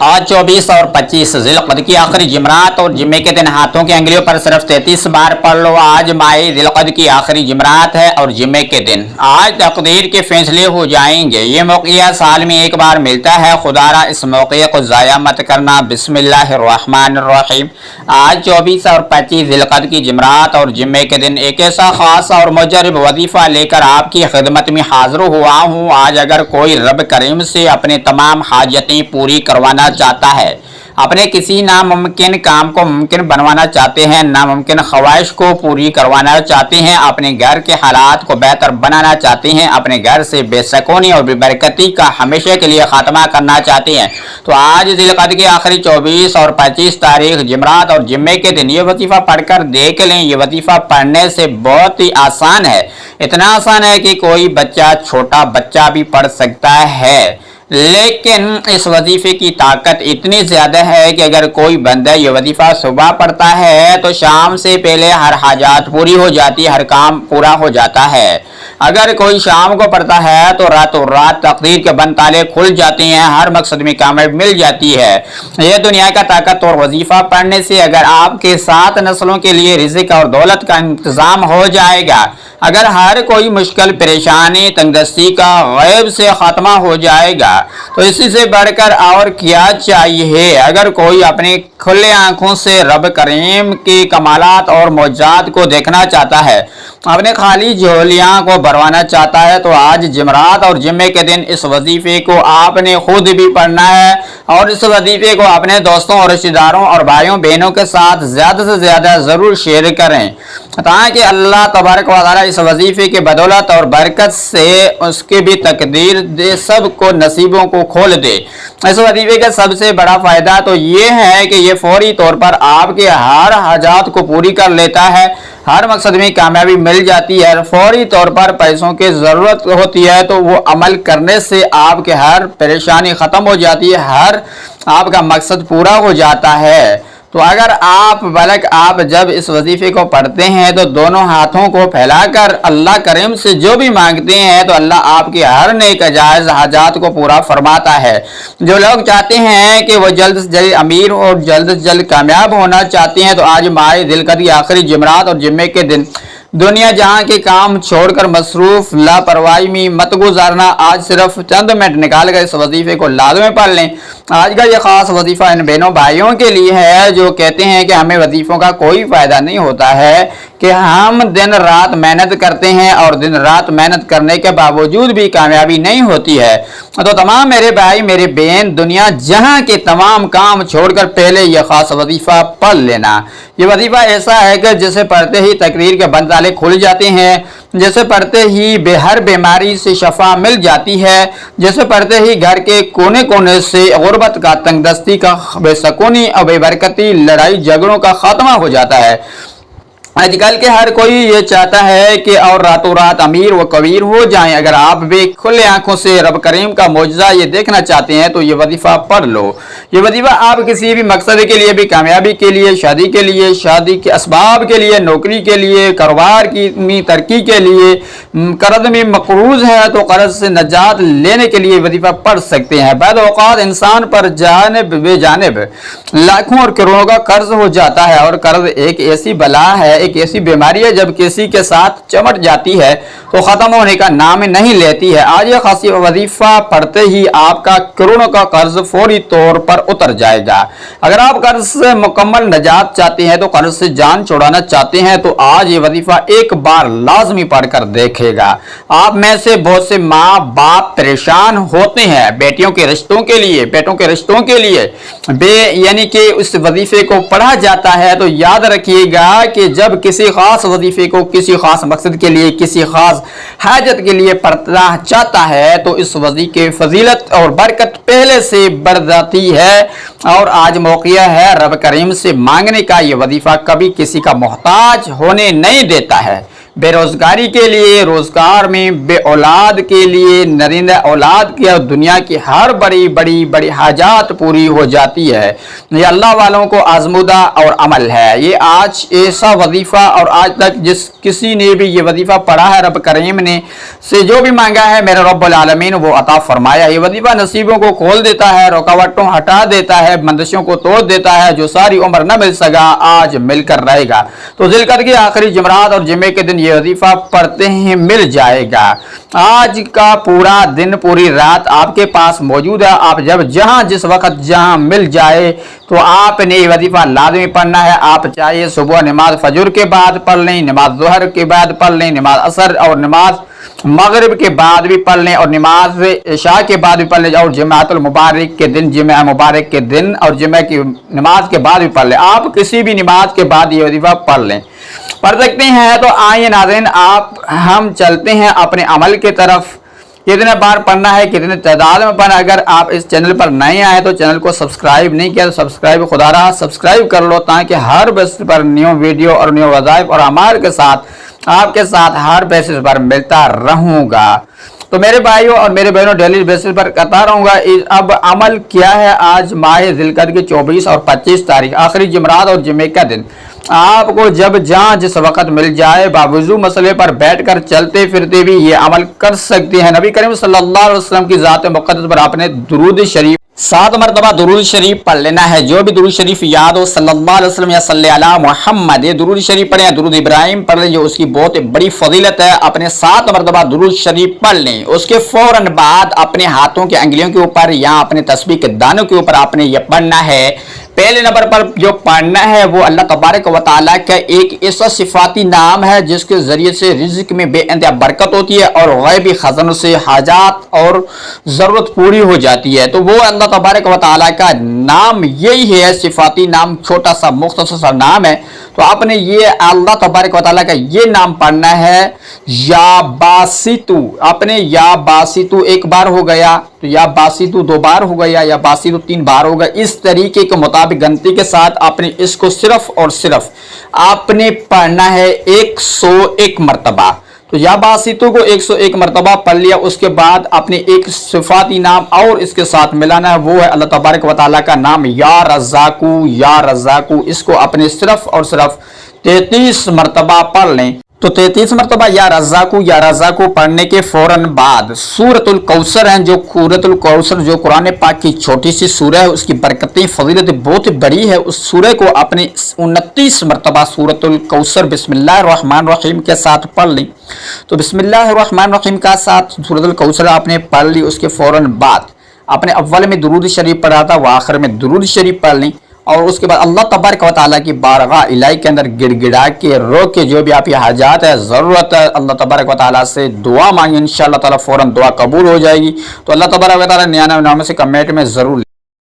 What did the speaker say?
आज 24 और 25 ज़िलक़द की आखिरी जुमरात और जुम्मे के दिन हाथों की अंगलियों पर सिर्फ 33 बार पढ़ लो। आज माही ज़िलक़द की आखिरी जुमरात है और जुम्मे के दिन आज तकदीर के फैसले हो जाएंगे। ये मौक़िया साल में एक बार मिलता है, खुदारा इस मौक़े को ज़ाया मत करना। बिस्मिल्लाहिर्रहमानिर्रहीम। आज 24 और 25 ज़िलक़द की जुमरात और जुम्मे के दिन एक ऐसा ख़ास और मुजरब वजीफ़ा लेकर आपकी खिदमत में हाजिर हुआ हूँ। आज अगर कोई रब करीम से अपने तमाम हाजतें पूरी करवाना चाहता है, अपने किसी नामुमकिन काम को मुमकिन बनवाना चाहते हैं, नामुमकिन ख्वाहिश को पूरी करवाना चाहते हैं, अपने घर के हालात को बेहतर बनाना चाहते हैं, अपने घर से बेसकूनी और बेबरकती का हमेशा के लिए खात्मा करना चाहते हैं, तो आज ज़िलक़द की आखिरी 24 और 25 तारीख जुमरात और जुम्मे के दिन ये वजीफ़ा पढ़कर देख लें। ये वजीफ़ा पढ़ने से बहुत ही आसान है, इतना आसान है कि कोई बच्चा, छोटा बच्चा भी पढ़ सकता है। लेकिन इस वजीफे की ताकत इतनी ज़्यादा है कि अगर कोई बंदा ये वजीफ़ा सुबह पढ़ता है तो शाम से पहले हर हाजात पूरी हो जाती है, हर काम पूरा हो जाता है। अगर कोई शाम को पढ़ता है तो रातों रात तकदीर के बंद ताले खुल जाते हैं, हर मकसद में कामयाबी मिल जाती है। यह दुनिया का ताकत और वजीफ़ा पढ़ने से अगर आपके 7 नस्लों के लिए रिज़्क़ और दौलत का इंतज़ाम हो जाएगा, अगर हर कोई मुश्किल, परेशानी, तंगदस्ती का गैब से ख़त्मा हो जाएगा, तो इसी से बढ़कर और क्या चाहिए। अगर कोई अपनी खुले आंखों से रब करीम के कमालात और मौजात को देखना चाहता है, अपने खाली झोलियां को भरवाना चाहता है, तो आज जुमरात और जुम्मे के दिन इस वजीफे को आपने खुद भी पढ़ना है और इस वजीफे को अपने दोस्तों और रिश्तेदारों और भाइयों बहनों के साथ ज़्यादा से ज़्यादा ज़रूर शेयर करें, ताकि अल्लाह तबारक व तआला इस वजीफे के बदौलत और बरकत से उसके भी तकदीर दे, सबको नसीबों को खोल दे। इस वजीफे का सबसे बड़ा फ़ायदा तो ये है कि ये फौरी तौर पर आपके हर हाजात को पूरी कर लेता है, हर मकसद में कामयाबी मिल जाती है। फौरी तौर पर पैसों की ज़रूरत होती है तो वो अमल करने से आपके हर परेशानी ख़त्म हो जाती है, हर आपका मकसद पूरा हो जाता है। तो अगर आप जब इस वजीफे को पढ़ते हैं तो दोनों हाथों को फैलाकर अल्लाह करीम से जो भी मांगते हैं तो अल्लाह आपके हर नेक जायज़ हाजात को पूरा फरमाता है। जो लोग चाहते हैं कि वो जल्द से जल्द अमीर और जल्द से जल्द कामयाब होना चाहते हैं, तो आज माह ज़िलक़द की आखिरी जुमरात और जुम्मे के दिन दुनिया जहां के काम छोड़कर मसरूफ लापरवाही में मत गुजारना। आज सिर्फ चंद मिनट निकाल कर इस वजीफे को लाज़मी पढ़ लें। आज का ये ख़ास वजीफ़ा इन बहनों भाइयों के लिए है जो कहते हैं कि हमें वजीफ़ों का कोई फ़ायदा नहीं होता है, कि हम दिन रात मेहनत करते हैं और दिन रात मेहनत करने के बावजूद भी कामयाबी नहीं होती है। तो तमाम मेरे भाई, मेरे बहन, दुनिया जहां के तमाम काम छोड़कर पहले यह ख़ास वजीफ़ा पढ़ लेना। ये वजीफ़ा ऐसा है कि जैसे पढ़ते ही तकदीर के बंद ताले खुल जाते हैं, जैसे पढ़ते ही हर बीमारी से शफा मिल जाती है, जैसे पढ़ते ही घर के कोने कोने से गुर्बत का, तंगदस्ती का, बेसकूनी और बेबरकती, लड़ाई झगड़ों का खात्मा हो जाता है। आजकल के हर कोई ये चाहता है कि और रातों रात अमीर व कबीर हो जाएं। अगर आप भी खुले आंखों से रब करीम का मौजज़ा ये देखना चाहते हैं तो ये वजीफ़ा पढ़ लो। ये वजीफ़ा आप किसी भी मकसद के लिए भी, कामयाबी के लिए, शादी के लिए, शादी के असबाब के लिए, नौकरी के लिए, कारोबार की तरक्की के लिए, कर्ज में मकरूज है तो कर्ज से नजात लेने के लिए वजीफ़ा पढ़ सकते हैं। बाद औक़ात इंसान पर जानिब बेजानिब लाखों और करोड़ों का कर्ज हो जाता है, और कर्ज एक ऐसी बला है, एक ऐसी बीमारी है, जब किसी के साथ चमट जाती है तो ख़त्म होने का नाम नहीं लेती है। आज ये खासी वजीफ़ा पढ़ते ही आपका करोड़ों का कर्ज फौरी तौर पर उतर जाएगा। अगर आप कर्ज से मुकम्मल नजात चाहते हैं, तो कर्ज से जान छुड़ाना चाहते हैं, तो आज ये वजीफ़ा एक बार लाजमी पढ़कर देखेगा। आप में से बहुत से माँ बाप परेशान होते हैं बेटियों के रिश्तों के लिए, बेटों के रिश्तों के लिए, यानी कि उस वजीफे को पढ़ा जाता है, तो याद रखिएगा कि जब किसी खास वजीफे को किसी खास मकसद के लिए, किसी खास हाजत के लिए पढ़ना चाहता है, तो इस वजीफे की फजीलत और बरकत पहले से बढ़ जाती है। और आज मौक़िया है रब करीम से मांगने का। ये वजीफा कभी किसी का मोहताज होने नहीं देता है, बेरोजगारी के लिए, रोजगार में, बे औलाद के लिए, नरिंदा औलाद की और दुनिया की हर बड़ी हाजात पूरी हो जाती है। ये अल्लाह वालों को आजमुदा और अमल है। ये आज ऐसा वजीफा और आज तक जिस किसी ने भी ये वजीफा पढ़ा है, रब करीम ने से जो भी मांगा है मेरे रब्बुल आलमीन वो अता फरमाया। ये वजीफा नसीबों को खोल देता है, रुकावटों हटा देता है, बंदिशों को तोड़ देता है। जो सारी उम्र न मिल सका आज मिलकर रहेगा। तो जिलकद की आखिरी जुमरात और जुमे के दिन ये वजीफा पढ़ते हैं, मिल जाएगा। आज का पूरा दिन, पूरी रात आपके पास मौजूद है। आप जब जहां जिस वक्त जहां मिल जाए तो आपने ये वजीफा लाजमी पढ़ना है। आप चाहे सुबह नमाज फजर के बाद पढ़ लें, नमाज ज़ोहर के बाद पढ़ लें, नमाज असर और नमाज मगरिब के बाद भी पढ़ लें और नमाज इशा के बाद भी पढ़ लें और जुमातुल मुबारक के दिन, जुमा मुबारक के दिन और जुमे की नमाज के बाद भी पढ़ लें। आप किसी भी नमाज के बाद ये वजीफा पढ़ लें, पढ़ सकते हैं। तो आइए नाज़रीन, हम चलते हैं अपने अमल की तरफ। कितने बार पढ़ना है, कितने तादाद में पढ़ना। अगर आप इस चैनल पर नए आए तो चैनल को सब्सक्राइब नहीं किया तो सब्सक्राइब खुदा रहा सब्सक्राइब कर लो, ताकि हर बेसिस पर न्यू वीडियो और न्यू वज़ाइफ और अमाल के साथ आपके साथ हर बेसिस पर मिलता रहूंगा। तो मेरे भाइयों और मेरे बहनों, डेली बेसिस पर करता रहूंगा। अब अमल क्या है, आज माह ज़िलक़द की 24 और 25 तारीख आखिरी जुमरात और जुमे का दिन। आपको जब जहां जिस वक्त मिल जाए बावजूद मसले पर बैठकर चलते फिरते भी ये अमल कर सकते हैं। नबी करीम सल्लल्लाहु अलैहि वसल्लम की ज़ात मुक़द्दस पर आपने दुरूद शरीफ 7 मरतबा दुरूद शरीफ पढ़ लेना है। जो भी दुरूद शरीफ याद हो, सल्लल्लाहु अलैहि वसल्लम या सल्ले अला मुहम्मद, ये दुरूद शरीफ पढ़ें। दुरूद इब्राहिम पढ़ लें, जो उसकी बहुत बड़ी फजीलत है। अपने 7 मरतबा दुरूद शरीफ पढ़ लें। उसके फौरन बाद अपने हाथों की अंगुलियों के ऊपर या अपने तस्बीह के दानों के ऊपर आपने ये पढ़ना है। पहले नंबर पर जो पढ़ना है वो अल्लाह तबारक व तआला का एक ऐसा सिफाती नाम है जिसके जरिए से रिज़्क़ में बेइंतहा बरकत होती है और गैबी खजानों से हाजात और ज़रूरत पूरी हो जाती है। तो वो अल्लाह तबारक व तआला का नाम यही है, सिफाती नाम, छोटा सा मुख्तसर सा नाम है। तो आपने ये अल्लाह तबारक व तआला का ये नाम पढ़ना है, या बासितु। आपने या बासितु एक बार हो गया, तो या बासितु 2 बार हो गया, या बासितु 3 बार हो गया। इस तरीके के मुताबिक गिनती के साथ आपने इसको सिर्फ और सिर्फ आपने पढ़ना है 101 मरतबा। तो या बासितु को 101 मरतबा पढ़ लिया। उसके बाद आपने एक सिफाती नाम और इसके साथ मिलाना है, वो है अल्लाह तबारक व तआला का नाम या रज़्ज़ाक़ु, या रज़्ज़ाक़ु। इसको अपने सिर्फ और सिर्फ 33 मरतबा पढ़ लें। तो 33 मरतबा या रज़्ज़ाक़ु पढ़ने के फौरन बाद सूरतुल कौसर है, जो सूरतुल कौसर जो कुरान पाक की छोटी सी सूरह है, उसकी बरकतें फजीलत बहुत बड़ी है। उस सूरह को अपने 29 मरतबा सूरतुल कौसर बिस्मिल्लाहिर्रहमानिर्रहीम के साथ पढ़ ली। तो बिस्मिल्लाहिर्रहमानिर्रहीम का साथ सूरतुल कौसर आपने पढ़ ली। उसके फौरन बाद आपने अव्वल में दुरूद शरीफ पढ़ा था, व आखिर में दुरूद शरीफ पढ़ ली। और उसके बाद अल्लाह तबारक व तआला की बारगाह इलाही के अंदर गिड़गिड़ा के रो के जो भी आपकी हाजात है, ज़रूरत है, अल्लाह तबारक व तआला से दुआ मांगी। इंशाअल्लाह ताला फौरन दुआ कबूल हो जाएगी। तो अल्लाह तबारक व तआला 99 से कमेंट में ज़रूर